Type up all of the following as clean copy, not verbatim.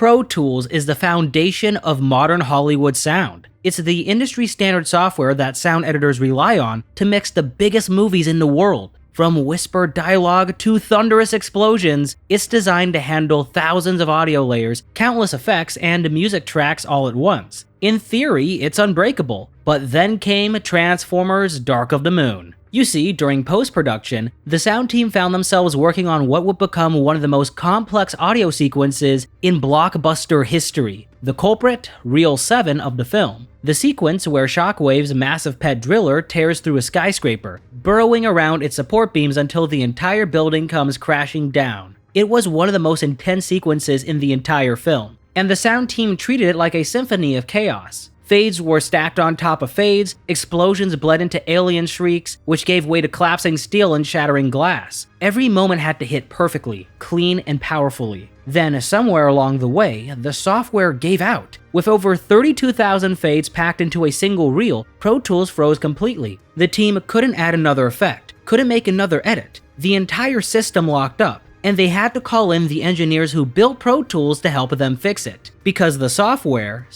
Pro Tools is the foundation of modern Hollywood sound. It's the industry standard software that sound editors rely on to mix the biggest movies in the world. From whispered dialogue to thunderous explosions, it's designed to handle thousands of audio layers, countless effects, and music tracks all at once. In theory, it's unbreakable, but then came Transformers: Dark of the Moon. You see, during post-production, the sound team found themselves working on what would become one of the most complex audio sequences in blockbuster history, the culprit, Reel 7 of the film. The sequence where Shockwave's massive pet driller tears through a skyscraper, burrowing around its support beams until the entire building comes crashing down. It was one of the most intense sequences in the entire film, and the sound team treated it like a symphony of chaos. Fades were stacked on top of fades, explosions bled into alien shrieks, which gave way to collapsing steel and shattering glass. Every moment had to hit perfectly, clean and powerfully. Then, somewhere along the way, the software gave out. With over 32,000 fades packed into a single reel, Pro Tools froze completely. The team couldn't add another effect, couldn't make another edit. The entire system locked up, and they had to call in the engineers who built Pro Tools to help them fix it. Because the software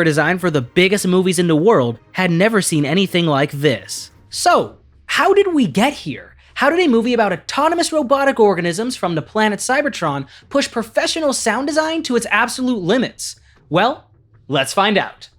designed for the biggest movies in the world, had never seen anything like this. So, how did we get here? How did a movie about autonomous robotic organisms from the planet Cybertron push professional sound design to its absolute limits? Well, let's find out.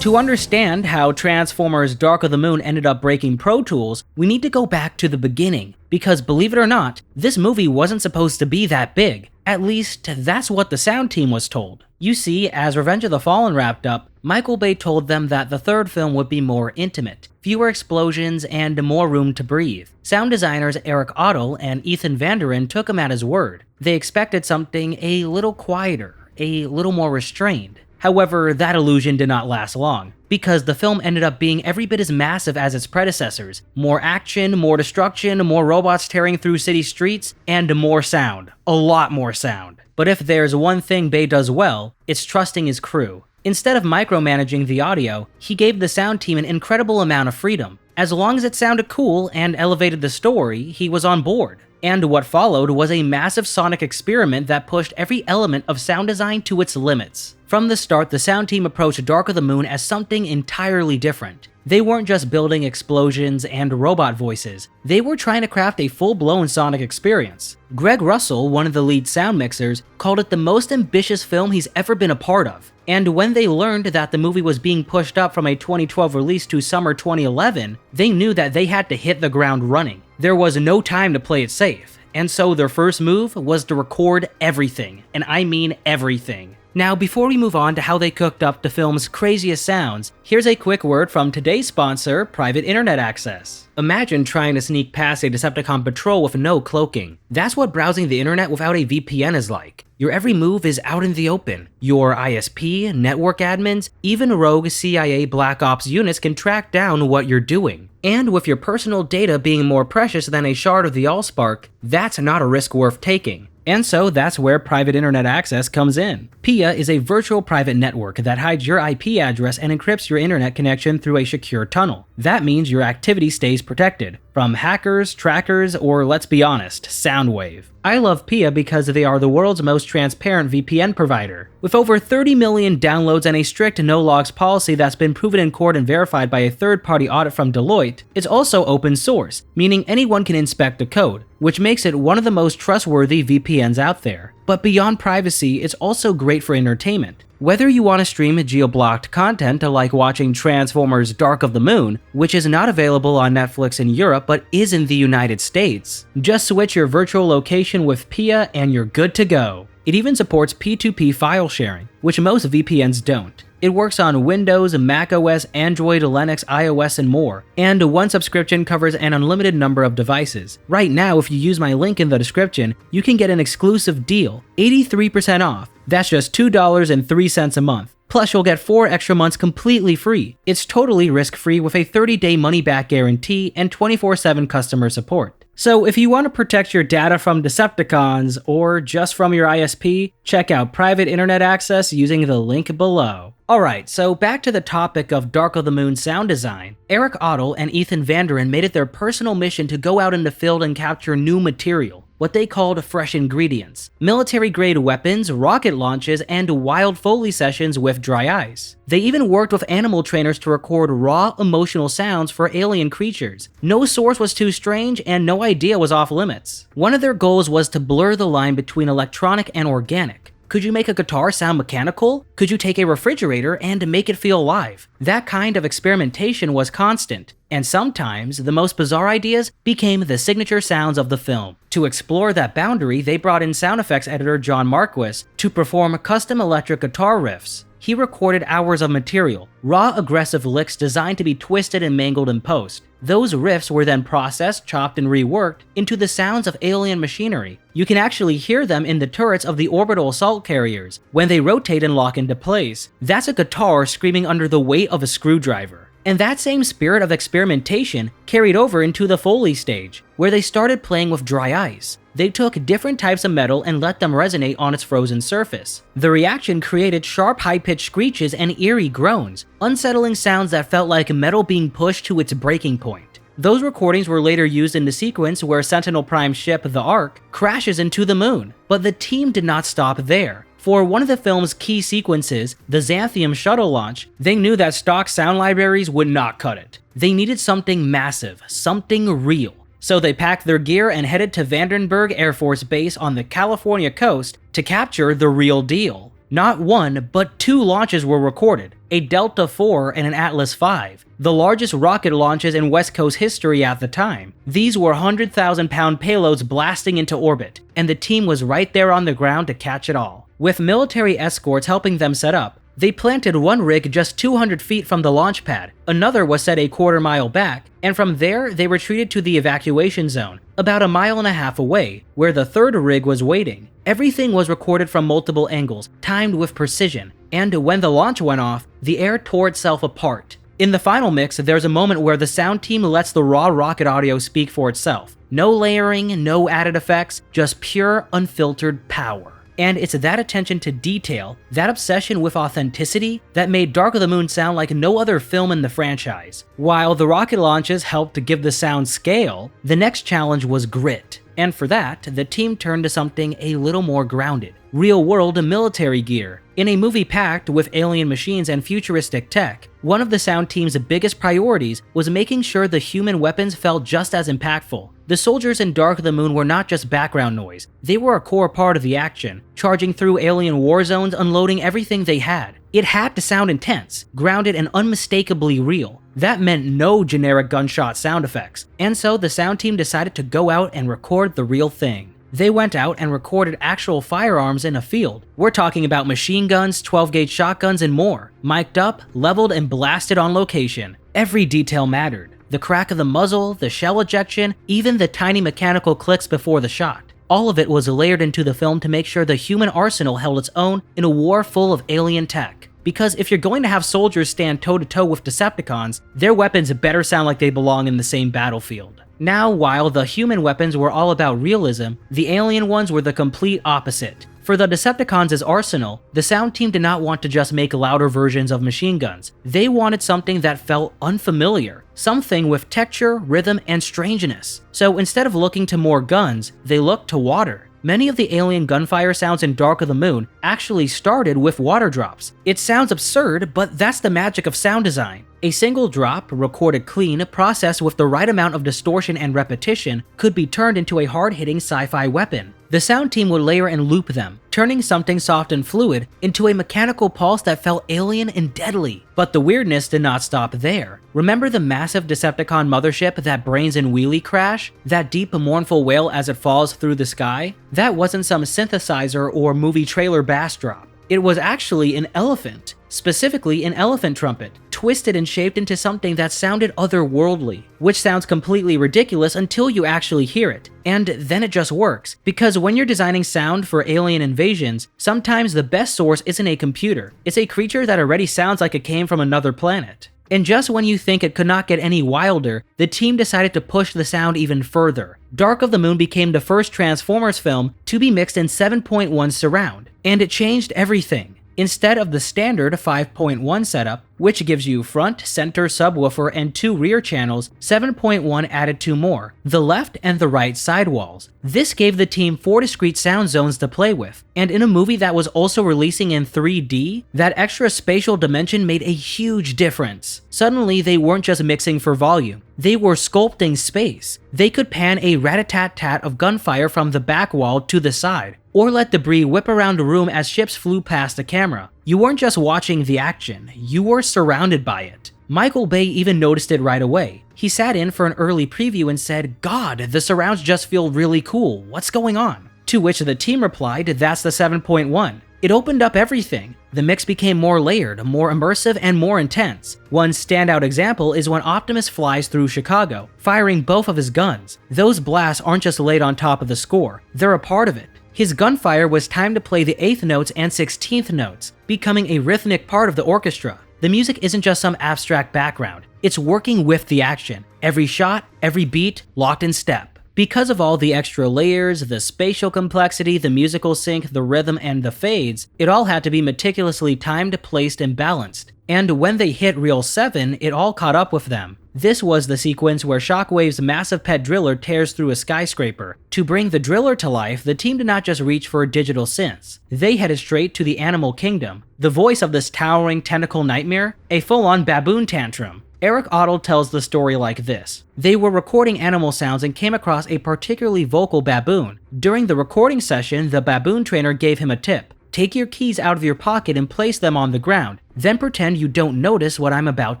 To understand how Transformers: Dark of the Moon ended up breaking Pro Tools, we need to go back to the beginning, because believe it or not, this movie wasn't supposed to be that big. At least, that's what the sound team was told. You see, as Revenge of the Fallen wrapped up, Michael Bay told them that the third film would be more intimate, fewer explosions, and more room to breathe. Sound designers Eric Otto and Ethan Vandenberg took him at his word. They expected something a little quieter, a little more restrained. However, that illusion did not last long, because the film ended up being every bit as massive as its predecessors. More action, more destruction, more robots tearing through city streets, and more sound. A lot more sound. But if there's one thing Bay does well, it's trusting his crew. Instead of micromanaging the audio, he gave the sound team an incredible amount of freedom. As long as it sounded cool and elevated the story, he was on board. And what followed was a massive sonic experiment that pushed every element of sound design to its limits. From the start, the sound team approached Dark of the Moon as something entirely different. They weren't just building explosions and robot voices, they were trying to craft a full-blown sonic experience. Greg Russell, one of the lead sound mixers, called it the most ambitious film he's ever been a part of. And when they learned that the movie was being pushed up from a 2012 release to summer 2011, they knew that they had to hit the ground running. There was no time to play it safe, and so their first move was to record everything, and I mean everything. Now, before we move on to how they cooked up the film's craziest sounds, here's a quick word from today's sponsor, Private Internet Access. Imagine trying to sneak past a Decepticon patrol with no cloaking. That's what browsing the internet without a VPN is like. Your every move is out in the open. Your ISP, network admins, even rogue CIA Black Ops units can track down what you're doing. And with your personal data being more precious than a shard of the Allspark, that's not a risk worth taking. And so that's where Private Internet Access comes in. PIA is a virtual private network that hides your IP address and encrypts your internet connection through a secure tunnel. That means your activity stays protected from hackers, trackers, or let's be honest, Soundwave. I love PIA because they are the world's most transparent VPN provider. With over 30 million downloads and a strict no-logs policy that's been proven in court and verified by a third-party audit from Deloitte, it's also open source, meaning anyone can inspect the code, which makes it one of the most trustworthy VPNs out there. But beyond privacy, it's also great for entertainment. Whether you want to stream geo-blocked content like watching Transformers: Dark of the Moon, which is not available on Netflix in Europe but is in the United States, just switch your virtual location with PIA and you're good to go. It even supports P2P file sharing, which most VPNs don't. It works on Windows, macOS, Android, Linux, iOS, and more, and one subscription covers an unlimited number of devices. Right now, if you use my link in the description, you can get an exclusive deal, 83% off. That's just $2.03 a month. Plus, you'll get 4 extra months completely free. It's totally risk-free with a 30-day money-back guarantee and 24/7 customer support. So if you want to protect your data from Decepticons, or just from your ISP, check out private internet access using the link below. Alright, so back to the topic of Dark of the Moon sound design. Eric Ottel and Ethan Vanderen made it their personal mission to go out in the field and capture new material, what they called fresh ingredients, military-grade weapons, rocket launches, and wild Foley sessions with dry ice. They even worked with animal trainers to record raw, emotional sounds for alien creatures. No source was too strange, and no idea was off limits. One of their goals was to blur the line between electronic and organic. Could you make a guitar sound mechanical? Could you take a refrigerator and make it feel alive? That kind of experimentation was constant, and sometimes the most bizarre ideas became the signature sounds of the film. To explore that boundary, they brought in sound effects editor John Marquis to perform custom electric guitar riffs. He recorded hours of material, raw aggressive licks designed to be twisted and mangled in post. Those riffs were then processed, chopped, and reworked into the sounds of alien machinery. You can actually hear them in the turrets of the orbital assault carriers when they rotate and lock into place. That's a guitar screaming under the weight of a screwdriver. And that same spirit of experimentation carried over into the Foley stage, where they started playing with dry ice. They took different types of metal and let them resonate on its frozen surface. The reaction created sharp, high-pitched screeches and eerie groans, unsettling sounds that felt like metal being pushed to its breaking point. Those recordings were later used in the sequence where Sentinel Prime's ship, the Ark, crashes into the moon. But the team did not stop there. For one of the film's key sequences, the Xanthium shuttle launch, they knew that stock sound libraries would not cut it. They needed something massive, something real. So they packed their gear and headed to Vandenberg Air Force Base on the California coast to capture the real deal. Not one, but two launches were recorded, a Delta IV and an Atlas V, the largest rocket launches in West Coast history at the time. These were 100,000-pound payloads blasting into orbit, and the team was right there on the ground to catch it all. With military escorts helping them set up, they planted one rig just 200 feet from the launch pad, another was set a quarter-mile back, and from there they retreated to the evacuation zone, about 1.5 miles away, where the third rig was waiting. Everything was recorded from multiple angles, timed with precision, and when the launch went off, the air tore itself apart. In the final mix, there's a moment where the sound team lets the raw rocket audio speak for itself. No layering, no added effects, just pure, unfiltered power. And it's that attention to detail, that obsession with authenticity, that made Dark of the Moon sound like no other film in the franchise. While the rocket launches helped to give the sound scale, the next challenge was grit. And for that, the team turned to something a little more grounded. Real-world military gear. In a movie packed with alien machines and futuristic tech, one of the sound team's biggest priorities was making sure the human weapons felt just as impactful. The soldiers in Dark of the Moon were not just background noise, they were a core part of the action, charging through alien war zones, unloading everything they had. It had to sound intense, grounded, and unmistakably real. That meant no generic gunshot sound effects, and so the sound team decided to go out and record the real thing. They went out and recorded actual firearms in a field. We're talking about machine guns, 12-gauge shotguns, and more, mic'd up, leveled, and blasted on location. Every detail mattered. The crack of the muzzle, the shell ejection, even the tiny mechanical clicks before the shot. All of it was layered into the film to make sure the human arsenal held its own in a war full of alien tech. Because if you're going to have soldiers stand toe-to-toe with Decepticons, their weapons better sound like they belong in the same battlefield. Now, while the human weapons were all about realism, the alien ones were the complete opposite. For the Decepticons' arsenal, the sound team did not want to just make louder versions of machine guns. They wanted something that felt unfamiliar, something with texture, rhythm, and strangeness. So instead of looking to more guns, they looked to water. Many of the alien gunfire sounds in Dark of the Moon actually started with water drops. It sounds absurd, but that's the magic of sound design. A single drop, recorded clean, processed with the right amount of distortion and repetition, could be turned into a hard-hitting sci-fi weapon. The sound team would layer and loop them, turning something soft and fluid into a mechanical pulse that felt alien and deadly. But the weirdness did not stop there. Remember the massive Decepticon mothership that Brains and Wheelie crash? That deep, mournful wail as it falls through the sky? That wasn't some synthesizer or movie trailer bass drop. It was actually an elephant. Specifically an elephant trumpet, twisted and shaped into something that sounded otherworldly, which sounds completely ridiculous until you actually hear it, and then it just works, because when you're designing sound for alien invasions, sometimes the best source isn't a computer, it's a creature that already sounds like it came from another planet. And just when you think it could not get any wilder, the team decided to push the sound even further. Dark of the Moon became the first Transformers film to be mixed in 7.1 surround, and it changed everything. Instead of the standard 5.1 setup, which gives you front, center subwoofer, and 2 rear channels, 7.1 added 2 more, the left and the right sidewalls. This gave the team 4 discrete sound zones to play with, and in a movie that was also releasing in 3D, that extra spatial dimension made a huge difference. Suddenly, they weren't just mixing for volume, they were sculpting space. They could pan a rat-a-tat-tat of gunfire from the back wall to the side, or let debris whip around the room as ships flew past the camera. You weren't just watching the action, you were surrounded by it. Michael Bay even noticed it right away. He sat in for an early preview and said, "God, the surrounds just feel really cool, what's going on?" To which the team replied, "That's the 7.1. It opened up everything. The mix became more layered, more immersive, and more intense. One standout example is when Optimus flies through Chicago, firing both of his guns. Those blasts aren't just laid on top of the score, they're a part of it. His gunfire was timed to play the 8th notes and 16th notes, becoming a rhythmic part of the orchestra. The music isn't just some abstract background, it's working with the action. Every shot, every beat, locked in step. Because of all the extra layers, the spatial complexity, the musical sync, the rhythm, and the fades, it all had to be meticulously timed, placed, and balanced. And when they hit reel 7, it all caught up with them. This was the sequence where Shockwave's massive pet driller tears through a skyscraper. To bring the driller to life, the team did not just reach for digital synths. They headed straight to the animal kingdom. The voice of this towering tentacle nightmare? A full-on baboon tantrum. Eric Otto tells the story like this. They were recording animal sounds and came across a particularly vocal baboon. During the recording session, the baboon trainer gave him a tip. Take your keys out of your pocket and place them on the ground, then pretend you don't notice what I'm about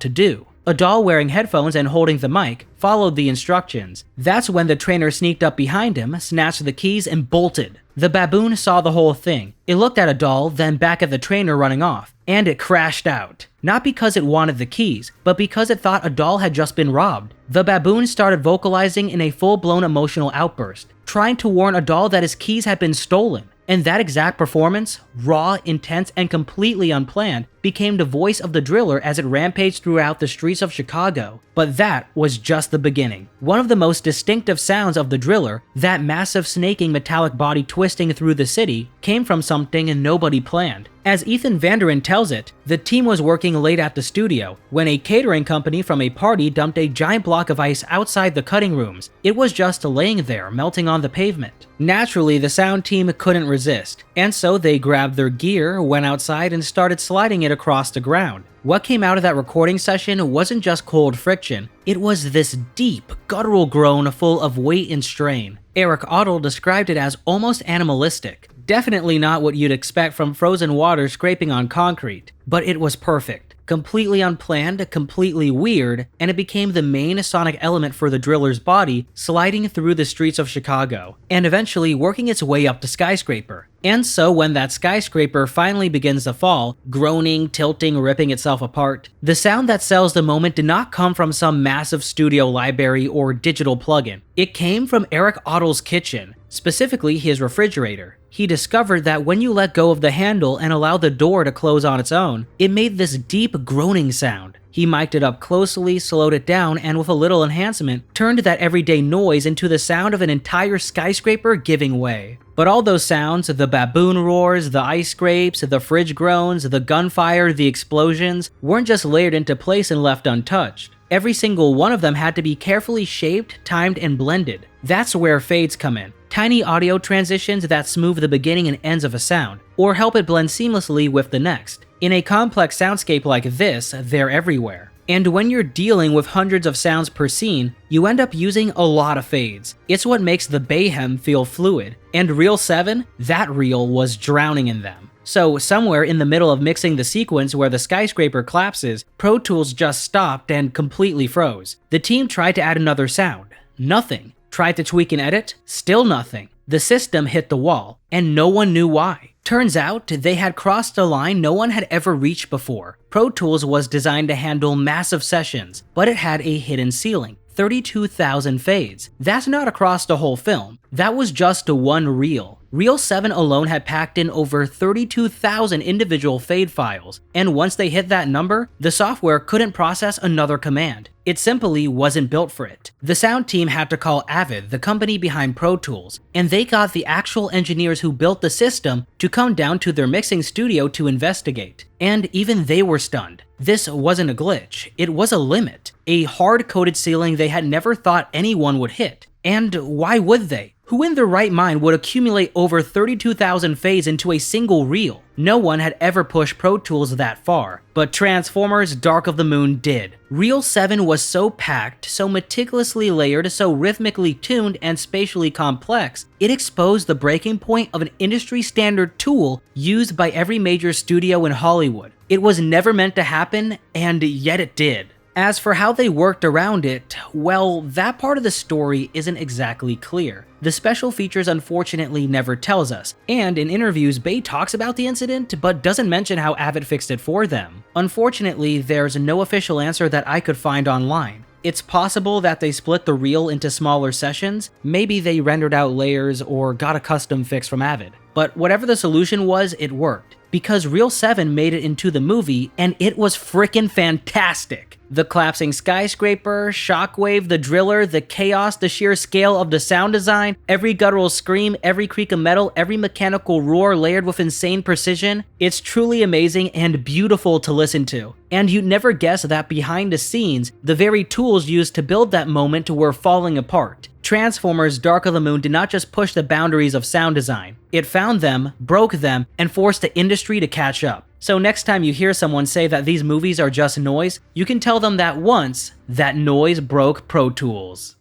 to do. A doll wearing headphones and holding the mic followed the instructions. That's when the trainer sneaked up behind him, snatched the keys, and bolted. The baboon saw the whole thing. It looked at a doll, then back at the trainer running off, and it crashed out. Not because it wanted the keys, but because it thought a doll had just been robbed. The baboon started vocalizing in a full-blown emotional outburst, trying to warn a doll that his keys had been stolen. And that exact performance, raw, intense, and completely unplanned, became the voice of the driller as it rampaged throughout the streets of Chicago. But that was just the beginning. One of the most distinctive sounds of the driller, that massive snaking metallic body twisting through the city, came from something nobody planned. As Ethan Vandenberg tells it, the team was working late at the studio when a catering company from a party dumped a giant block of ice outside the cutting rooms. It was just laying there, melting on the pavement. Naturally, the sound team couldn't resist, and so they grabbed their gear, went outside, and started sliding it across the ground. What came out of that recording session wasn't just cold friction, it was this deep, guttural groan full of weight and strain. Eric Otto described it as almost animalistic. Definitely not what you'd expect from frozen water scraping on concrete, but it was perfect. Completely unplanned, completely weird, and it became the main sonic element for the driller's body sliding through the streets of Chicago, and eventually working its way up the skyscraper. And so when that skyscraper finally begins to fall, groaning, tilting, ripping itself apart, the sound that sells the moment did not come from some massive studio library or digital plugin. It came from Eric Otto's kitchen, specifically his refrigerator. He discovered that when you let go of the handle and allow the door to close on its own, it made this deep groaning sound. He mic'd it up closely, slowed it down, and with a little enhancement, turned that everyday noise into the sound of an entire skyscraper giving way. But all those sounds, the baboon roars, the ice scrapes, the fridge groans, the gunfire, the explosions, weren't just layered into place and left untouched. Every single one of them had to be carefully shaped, timed, and blended. That's where fades come in. Tiny audio transitions that smooth the beginning and ends of a sound, or help it blend seamlessly with the next. In a complex soundscape like this, they're everywhere. And when you're dealing with hundreds of sounds per scene, you end up using a lot of fades. It's what makes the Bayhem feel fluid. And reel 7, that reel was drowning in them. So somewhere in the middle of mixing the sequence where the skyscraper collapses, Pro Tools just stopped and completely froze. The team tried to add another sound. Nothing. Tried to tweak and edit. Still nothing. The system hit the wall, and no one knew why. Turns out, they had crossed a line no one had ever reached before. Pro Tools was designed to handle massive sessions, but it had a hidden ceiling. 32,000 fades. That's not across the whole film. That was just one reel. Reel 7 alone had packed in over 32,000 individual fade files, and once they hit that number, the software couldn't process another command. It simply wasn't built for it. The sound team had to call Avid, the company behind Pro Tools, and they got the actual engineers who built the system to come down to their mixing studio to investigate. And even they were stunned. This wasn't a glitch, it was a limit, a hard-coded ceiling they had never thought anyone would hit. And why would they? Who in their right mind would accumulate over 32,000 fades into a single reel? No one had ever pushed Pro Tools that far, but Transformers Dark of the Moon did. Reel 7 was so packed, so meticulously layered, so rhythmically tuned and spatially complex, it exposed the breaking point of an industry-standard tool used by every major studio in Hollywood. It was never meant to happen, and yet it did. As for how they worked around it, well, that part of the story isn't exactly clear. The special features unfortunately never tells us, and in interviews Bay talks about the incident but doesn't mention how Avid fixed it for them. Unfortunately, there's no official answer that I could find online. It's possible that they split the reel into smaller sessions, maybe they rendered out layers or got a custom fix from Avid. But whatever the solution was, it worked, because Reel 7 made it into the movie and it was frickin' fantastic. The collapsing skyscraper, Shockwave, the driller, the chaos, the sheer scale of the sound design, every guttural scream, every creak of metal, every mechanical roar layered with insane precision. It's truly amazing and beautiful to listen to. And you'd never guess that behind the scenes, the very tools used to build that moment were falling apart. Transformers Dark of the Moon did not just push the boundaries of sound design. It found them, broke them, and forced the industry to catch up. So next time you hear someone say that these movies are just noise, you can tell them that once, that noise broke Pro Tools.